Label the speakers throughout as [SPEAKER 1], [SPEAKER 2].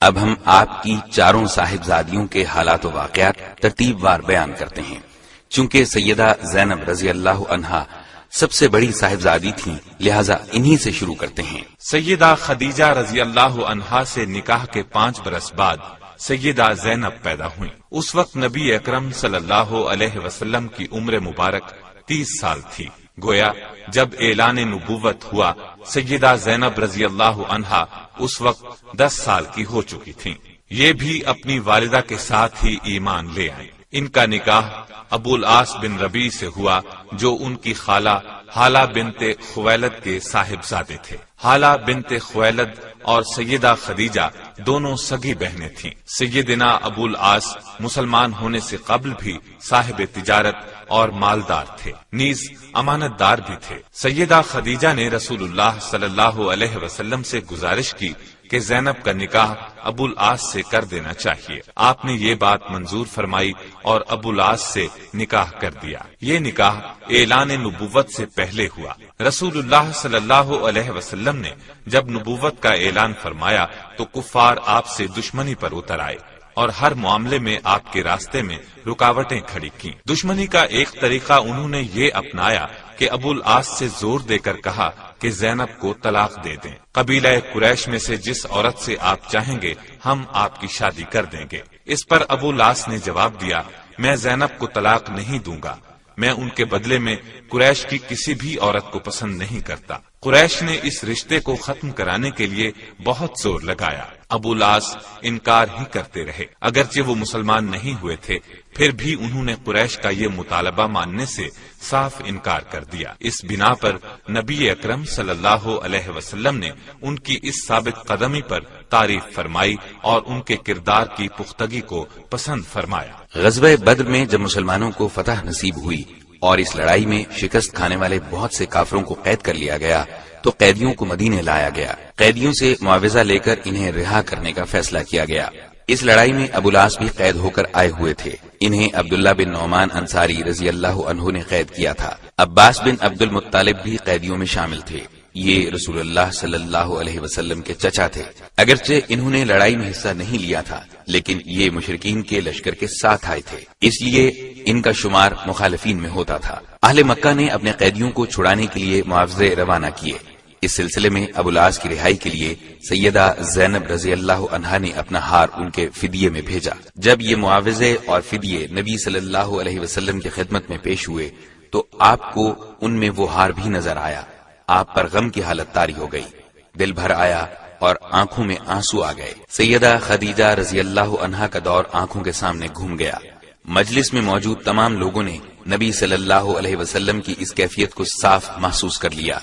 [SPEAKER 1] اب ہم آپ کی چاروں صاحبزادیوں کے حالات و واقعات ترتیب وار بیان کرتے ہیں۔ چونکہ سیدہ زینب رضی اللہ عنہا سب سے بڑی صاحبزادی تھیں، لہذا انہی سے شروع کرتے ہیں۔
[SPEAKER 2] سیدہ خدیجہ رضی اللہ عنہا سے نکاح کے 5 برس بعد سیدہ زینب پیدا ہوئیں۔ اس وقت نبی اکرم صلی اللہ علیہ وسلم کی عمر مبارک 30 سال تھی۔ گویا جب اعلان نبوت ہوا، سیدہ زینب رضی اللہ عنہا اس وقت 10 سال کی ہو چکی تھیں۔ یہ بھی اپنی والدہ کے ساتھ ہی ایمان لے آئیں۔ ان کا نکاح ابو العاص بن ربیع سے ہوا، جو ان کی خالہ حالہ بنت خویلد کے صاحبزادے تھے۔ حالہ بنت خویلد اور سیدہ خدیجہ دونوں سگی بہنیں تھیں۔ سیدنا ابو العاص مسلمان ہونے سے قبل بھی صاحب تجارت اور مالدار تھے، نیز امانت دار بھی تھے۔ سیدہ خدیجہ نے رسول اللہ صلی اللہ علیہ وسلم سے گزارش کی کہ زینب کا نکاح ابو العاص سے کر دینا چاہیے۔ آپ نے یہ بات منظور فرمائی اور ابو العاص سے نکاح کر دیا۔ یہ نکاح اعلان نبوت سے پہلے ہوا۔ رسول اللہ صلی اللہ علیہ وسلم نے جب نبوت کا اعلان فرمایا تو کفار آپ سے دشمنی پر اتر آئے اور ہر معاملے میں آپ کے راستے میں رکاوٹیں کھڑی کی۔ دشمنی کا ایک طریقہ انہوں نے یہ اپنایا کہ ابو العاص سے زور دے کر کہا کہ زینب کو طلاق دے دیں۔ قبیلہ قریش میں سے جس عورت سے آپ چاہیں گے ہم آپ کی شادی کر دیں گے۔ اس پر ابو العاص نے جواب دیا، میں زینب کو طلاق نہیں دوں گا، میں ان کے بدلے میں قریش کی کسی بھی عورت کو پسند نہیں کرتا۔ قریش نے اس رشتے کو ختم کرانے کے لیے بہت زور لگایا۔ ابو العاص انکار ہی کرتے رہے، اگرچہ وہ مسلمان نہیں ہوئے تھے، پھر بھی انہوں نے قریش کا یہ مطالبہ ماننے سے صاف انکار کر دیا۔ اس بنا پر نبی اکرم صلی اللہ علیہ وسلم نے ان کی اس ثابت قدمی پر تعریف فرمائی اور ان کے کردار کی پختگی کو پسند فرمایا۔
[SPEAKER 1] غزوہ بدر میں جب مسلمانوں کو فتح نصیب ہوئی اور اس لڑائی میں شکست کھانے والے بہت سے کافروں کو قید کر لیا گیا تو قیدیوں کو مدینے لایا گیا۔ قیدیوں سے معاوضہ لے کر انہیں رہا کرنے کا فیصلہ کیا گیا۔ اس لڑائی میں ابو العاص بھی قید ہو کر آئے ہوئے تھے۔ انہیں عبداللہ بن نعمان انصاری رضی اللہ عنہ نے قید کیا تھا۔ عباس بن عبد المطلب بھی قیدیوں میں شامل تھے۔ یہ رسول اللہ صلی اللہ علیہ وسلم کے چچا تھے۔ اگرچہ انہوں نے لڑائی میں حصہ نہیں لیا تھا، لیکن یہ مشرکین کے لشکر کے ساتھ آئے تھے، اس لیے ان کا شمار مخالفین میں ہوتا تھا۔ اہل مکہ نے اپنے قیدیوں کو چھڑانے کے لیے معاوضے روانہ کیے۔ اس سلسلے میں ابو العاص کی رہائی کے لیے سیدہ زینب رضی اللہ عنہا نے اپنا ہار ان کے فدیے میں بھیجا۔ جب یہ معاوضے اور فدیے نبی صلی اللہ علیہ وسلم کی خدمت میں پیش ہوئے تو آپ کو ان میں وہ ہار بھی نظر آیا۔ آپ پر غم کی حالت طاری ہو گئی، دل بھر آیا اور آنکھوں میں آنسو آ گئے۔ سیدہ خدیجہ رضی اللہ عنہا کا دور آنکھوں کے سامنے گھوم گیا۔ مجلس میں موجود تمام لوگوں نے نبی صلی اللہ علیہ وسلم کی اس کیفیت کو صاف محسوس کر لیا۔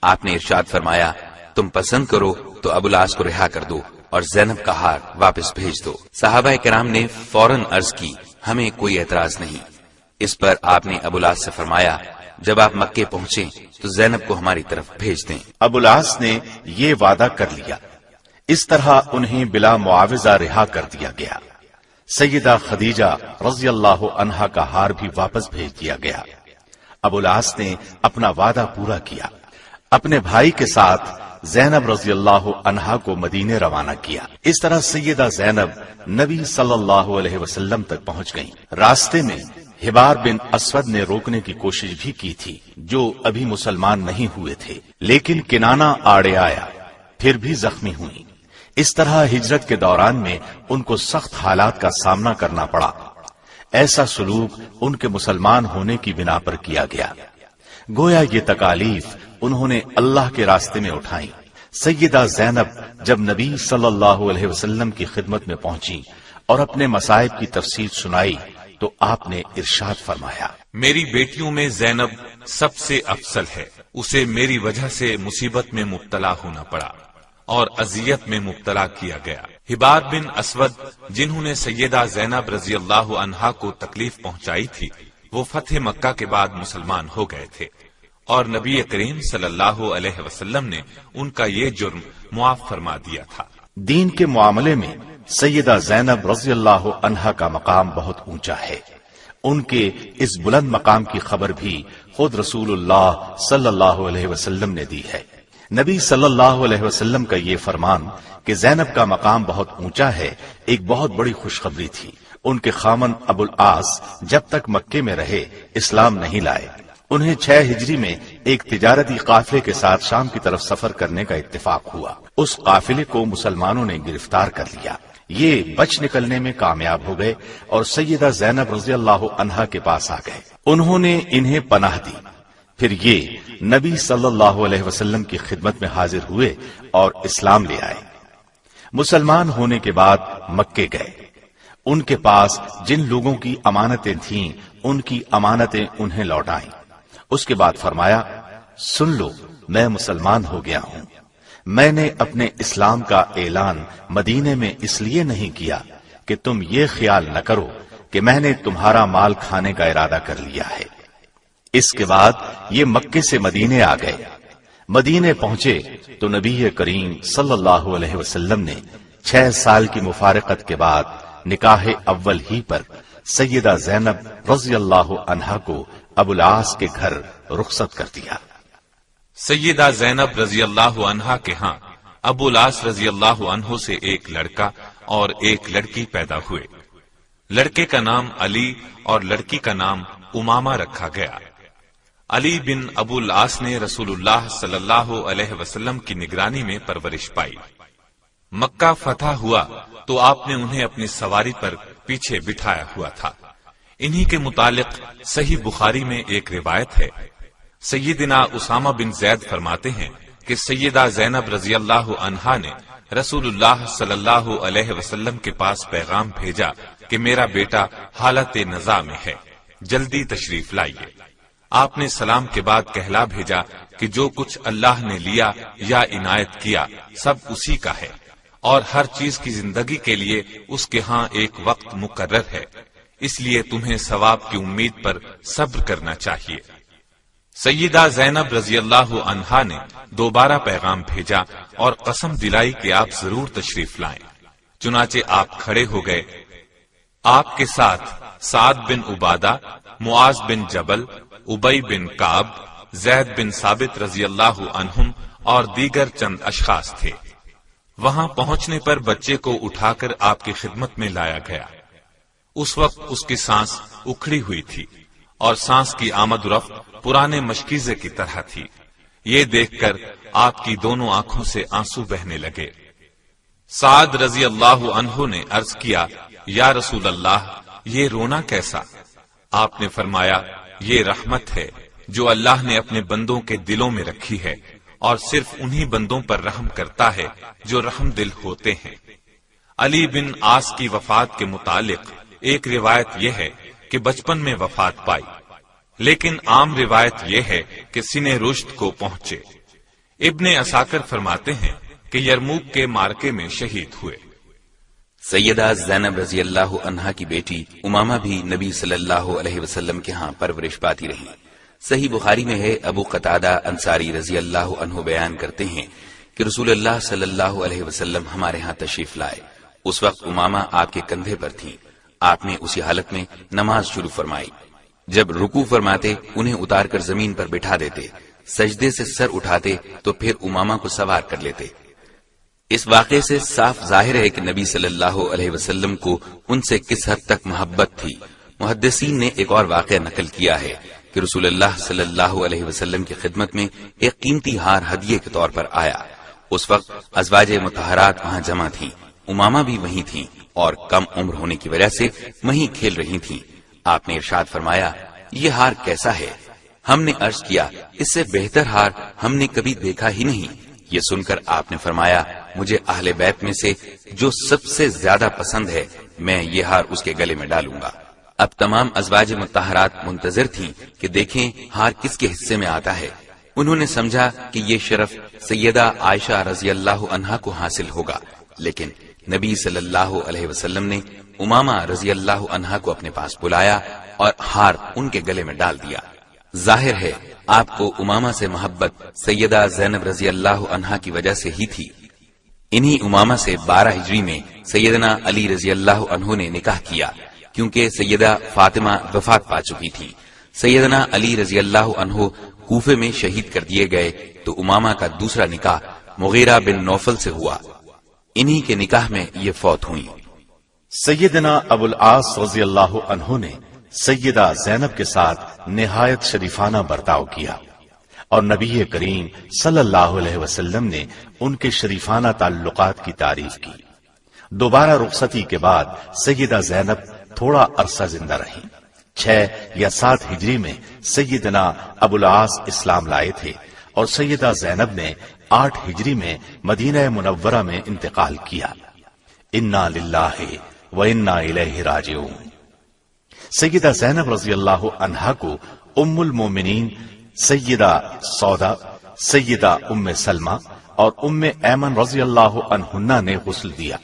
[SPEAKER 1] آپ نے ارشاد فرمایا، تم پسند کرو تو ابو العاص کو رہا کر دو اور زینب کا ہار واپس بھیج دو۔ صحابہ کرام نے فوراً عرض کی، ہمیں کوئی اعتراض نہیں۔ اس پر آپ نے ابو العاص سے فرمایا، جب آپ مکے پہنچے تو زینب کو ہماری طرف بھیج دیں۔
[SPEAKER 3] ابو العاص نے یہ وعدہ کر لیا۔ اس طرح انہیں بلا معاوضہ رہا کر دیا گیا۔ سیدہ خدیجہ رضی اللہ عنہا کا ہار بھی واپس بھیج دیا گیا۔ ابو العاص نے اپنا وعدہ پورا کیا، اپنے بھائی کے ساتھ زینب رضی اللہ عنہا کو مدینے روانہ کیا۔ اس طرح سیدہ زینب نبی صلی اللہ علیہ وسلم تک پہنچ گئیں۔ راستے میں حبار بن اسود نے روکنے کی کوشش بھی کی تھی، جو ابھی مسلمان نہیں ہوئے تھے، لیکن کنانہ آڑے آیا، پھر بھی زخمی ہوئی۔ اس طرح ہجرت کے دوران میں ان کو سخت حالات کا سامنا کرنا پڑا۔ ایسا سلوک ان کے مسلمان ہونے کی بنا پر کیا گیا۔ گویا یہ تکالیف انہوں نے اللہ کے راستے میں اٹھائیں۔ سیدہ زینب جب نبی صلی اللہ علیہ وسلم کی خدمت میں پہنچی اور اپنے مصائب کی تفصیل سنائی تو آپ نے ارشاد فرمایا،
[SPEAKER 2] میری بیٹیوں میں زینب سب سے افضل ہے، اسے میری وجہ سے مصیبت میں مبتلا ہونا پڑا اور اذیت میں مبتلا کیا گیا۔ حبار بن اسود جنہوں نے سیدہ زینب رضی اللہ عنہا کو تکلیف پہنچائی تھی، وہ فتح مکہ کے بعد مسلمان ہو گئے تھے اور نبی کریم صلی اللہ علیہ وسلم نے ان کا یہ جرم معاف فرما دیا تھا۔
[SPEAKER 3] دین کے معاملے میں سیدہ زینب رضی اللہ عنہا کا مقام بہت اونچا ہے۔ ان کے اس بلند مقام کی خبر بھی خود رسول اللہ صلی اللہ علیہ وسلم نے دی ہے۔ نبی صلی اللہ علیہ وسلم کا یہ فرمان کہ زینب کا مقام بہت اونچا ہے ایک بہت بڑی خوشخبری تھی۔ ان کے خامن ابو العاص جب تک مکے میں رہے اسلام نہیں لائے۔ انہیں 6 ہجری میں ایک تجارتی قافلے کے ساتھ شام کی طرف سفر کرنے کا اتفاق ہوا۔ اس قافلے کو مسلمانوں نے گرفتار کر لیا۔ یہ بچ نکلنے میں کامیاب ہو گئے اور سیدہ زینب رضی اللہ عنہا کے پاس آ گئے۔ انہوں نے انہیں پناہ دی۔ پھر یہ نبی صلی اللہ علیہ وسلم کی خدمت میں حاضر ہوئے اور اسلام لے آئے۔ مسلمان ہونے کے بعد مکے گئے۔ ان کے پاس جن لوگوں کی امانتیں تھیں ان کی امانتیں انہیں لوٹائیں۔ اس کے بعد فرمایا، سن لو میں مسلمان ہو گیا ہوں۔ میں نے اپنے اسلام کا اعلان مدینے میں اس لیے نہیں کیا کہ تم یہ خیال نہ کرو کہ میں نے تمہارا مال کھانے کا ارادہ کر لیا ہے۔ اس کے بعد یہ مکے سے مدینے آ گئے۔ مدینے پہنچے تو نبی کریم صلی اللہ علیہ وسلم نے 6 سال کی مفارقت کے بعد نکاح اول ہی پر سیدہ زینب رضی اللہ عنہا کو ابو العاص کے گھر رخصت کر دیا۔
[SPEAKER 2] سیدہ زینب رضی اللہ عنہا کے ہاں ابو العاص رضی اللہ عنہ سے ایک لڑکا اور ایک لڑکی پیدا ہوئے۔ لڑکے کا نام علی اور لڑکی کا نام امامہ رکھا گیا۔ علی بن ابو العاص نے رسول اللہ صلی اللہ علیہ وسلم کی نگرانی میں پرورش پائی۔ مکہ فتح ہوا تو آپ نے انہیں اپنی سواری پر پیچھے بٹھایا ہوا تھا۔ انہی کے متعلق صحیح بخاری میں ایک روایت ہے۔ سیدنا اسامہ بن زید فرماتے ہیں کہ سیدہ زینب رضی اللہ عنہا نے رسول اللہ صلی اللہ علیہ وسلم کے پاس پیغام بھیجا کہ میرا بیٹا حالت نزاع میں ہے، جلدی تشریف لائیے۔ آپ نے سلام کے بعد کہلا بھیجا کہ جو کچھ اللہ نے لیا یا عنایت کیا سب اسی کا ہے، اور ہر چیز کی زندگی کے لیے اس کے ہاں ایک وقت مقرر ہے، اس لیے تمہیں ثواب کی امید پر صبر کرنا چاہیے۔ سیدہ زینب رضی اللہ عنہا نے دوبارہ پیغام بھیجا اور قسم دلائی کہ آپ ضرور تشریف لائیں۔ چنانچہ آپ کھڑے ہو گئے۔ آپ کے ساتھ سعد بن عبادہ، معاذ بن جبل، ابی بن کعب، زید بن ثابت رضی اللہ عنہم اور دیگر چند اشخاص تھے۔ وہاں پہنچنے پر بچے کو اٹھا کر آپ کی خدمت میں لایا گیا۔ اس وقت اس کی سانس اکھڑی ہوئی تھی اور سانس کی آمد و رفت پرانے مشکیزے کی طرح تھی۔ یہ دیکھ کر آپ کی دونوں آنکھوں سے آنسو بہنے لگے۔ سعد رضی اللہ عنہ نے عرض کیا، یا رسول اللہ، یہ رونا کیسا؟ آپ نے فرمایا، یہ رحمت ہے جو اللہ نے اپنے بندوں کے دلوں میں رکھی ہے، اور صرف انہی بندوں پر رحم کرتا ہے جو رحم دل ہوتے ہیں۔ علی بن عاص کی وفات کے متعلق ایک روایت یہ ہے کہ بچپن میں وفات پائی، لیکن عام روایت یہ ہے کہ سن رشد کو پہنچے۔ ابن عساکر فرماتے ہیں کہ یرموک کے معرکے میں شہید ہوئے۔
[SPEAKER 1] سیدہ زینب رضی اللہ عنہا کی بیٹی امامہ بھی نبی صلی اللہ علیہ وسلم کے ہاں پرورش پاتی رہی۔ صحیح بخاری میں ہے، ابو قتادہ انصاری رضی اللہ عنہ بیان کرتے ہیں کہ رسول اللہ صلی اللہ علیہ وسلم ہمارے ہاں تشریف لائے۔ اس وقت امامہ آپ کے کندھے پر تھی۔ آپ نے اسی حالت میں نماز شروع فرمائی۔ جب رکوع فرماتے انہیں اتار کر زمین پر بٹھا دیتے، سجدے سے سر اٹھاتے تو پھر امامہ کو سوار کر لیتے۔ اس واقعے سے صاف ظاہر ہے کہ نبی صلی اللہ علیہ وسلم کو ان سے کس حد تک محبت تھی۔ محدثین نے ایک اور واقعہ نقل کیا ہے کہ رسول اللہ صلی اللہ علیہ وسلم کی خدمت میں ایک قیمتی ہار ہدیے کے طور پر آیا۔ اس وقت ازواج مطہرات وہاں جمع تھیں، امامہ بھی وہیں تھیں اور کم عمر ہونے کی وجہ سے وہیں کھیل رہی تھیں۔ آپ نے ارشاد فرمایا، یہ ہار کیسا ہے؟ ہم نے عرض کیا، اس سے بہتر ہار ہم نے کبھی دیکھا ہی نہیں۔ یہ سن کر آپ نے فرمایا، مجھے اہل بیت میں سے جو سب سے زیادہ پسند ہے میں یہ ہار اس کے گلے میں ڈالوں گا۔ اب تمام ازواج مطہرات منتظر تھیں کہ دیکھیں ہار کس کے حصے میں آتا ہے۔ انہوں نے سمجھا کہ یہ شرف سیدہ عائشہ رضی اللہ عنہا کو حاصل ہوگا، لیکن نبی صلی اللہ علیہ وسلم نے امامہ رضی اللہ عنہا کو اپنے پاس بلایا اور ہار ان کے گلے میں ڈال دیا۔ ظاہر ہے آپ کو امامہ سے محبت سیدہ زینب رضی اللہ عنہا کی وجہ سے ہی تھی۔ انہی امامہ سے 12 ہجری میں سیدنا علی رضی اللہ عنہ نے نکاح کیا، کیونکہ سیدہ فاطمہ وفات پا چکی تھی۔ سیدنا علی رضی اللہ عنہ کوفے میں شہید کر دیے گئے تو امامہ کا دوسرا نکاح مغیرہ بن نوفل سے ہوا، انہی کے نکاح میں یہ فوت ہوئی۔
[SPEAKER 3] سیدنا ابو العاص رضی اللہ عنہ نے سیدہ زینب کے ساتھ نہایت شریفانہ برتاؤ کیا، اور نبی کریم صلی اللہ علیہ وسلم نے ان کے شریفانہ تعلقات کی تعریف کی۔ دوبارہ رخصتی کے بعد سیدہ زینب تھوڑا عرصہ زندہ رہیں۔ 6 یا 7 ہجری میں سیدنا ابو العاص اسلام لائے تھے، اور سیدہ زینب نے 8 ہجری میں مدینہ منورہ میں انتقال کیا۔ انا للہ و انا الیہ راجعون۔ سیدہ زینب رضی اللہ عنہا کو ام المومنین سیدہ سودا، سیدہ ام سلمہ اور ام ایمن رضی اللہ عنہن نے غسل دیا۔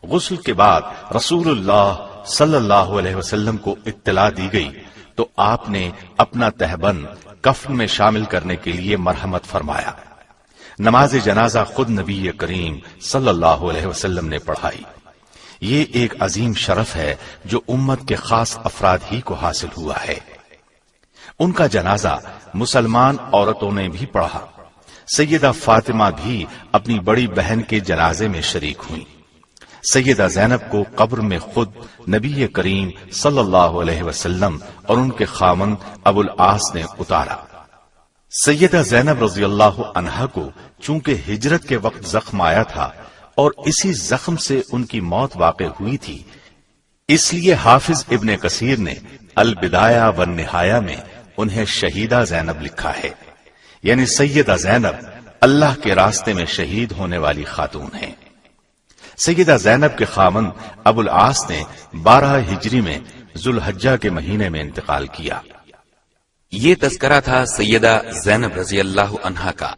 [SPEAKER 3] غسل کے بعد رسول اللہ صلی اللہ علیہ وسلم کو اطلاع دی گئی تو آپ نے اپنا تہبند کفن میں شامل کرنے کے لیے مرحمت فرمایا۔ نماز جنازہ خود نبی کریم صلی اللہ علیہ وسلم نے پڑھائی۔ یہ ایک عظیم شرف ہے جو امت کے خاص افراد ہی کو حاصل ہوا ہے۔ ان کا جنازہ مسلمان عورتوں نے بھی پڑھا۔ سیدہ فاطمہ بھی اپنی بڑی بہن کے جنازے میں شریک ہوئیں۔ سیدہ زینب کو قبر میں خود نبی کریم صلی اللہ علیہ وسلم اور ان کے خاوند ابو العاص نے اتارا۔ سیدہ زینب رضی اللہ عنہا کو چونکہ ہجرت کے وقت زخم آیا تھا اور اسی زخم سے ان کی موت واقع ہوئی تھی، اس لیے حافظ ابن کثیر نے البدایہ والنہایہ میں انہیں شہیدہ زینب لکھا ہے، یعنی سیدہ زینب اللہ کے راستے میں شہید ہونے والی خاتون ہیں۔ سیدہ زینب کے خاوند ابو العاص نے 12 ہجری میں ذوالحجہ کے مہینے میں انتقال کیا۔
[SPEAKER 1] یہ تذکرہ تھا سیدہ زینب رضی اللہ عنہا کا۔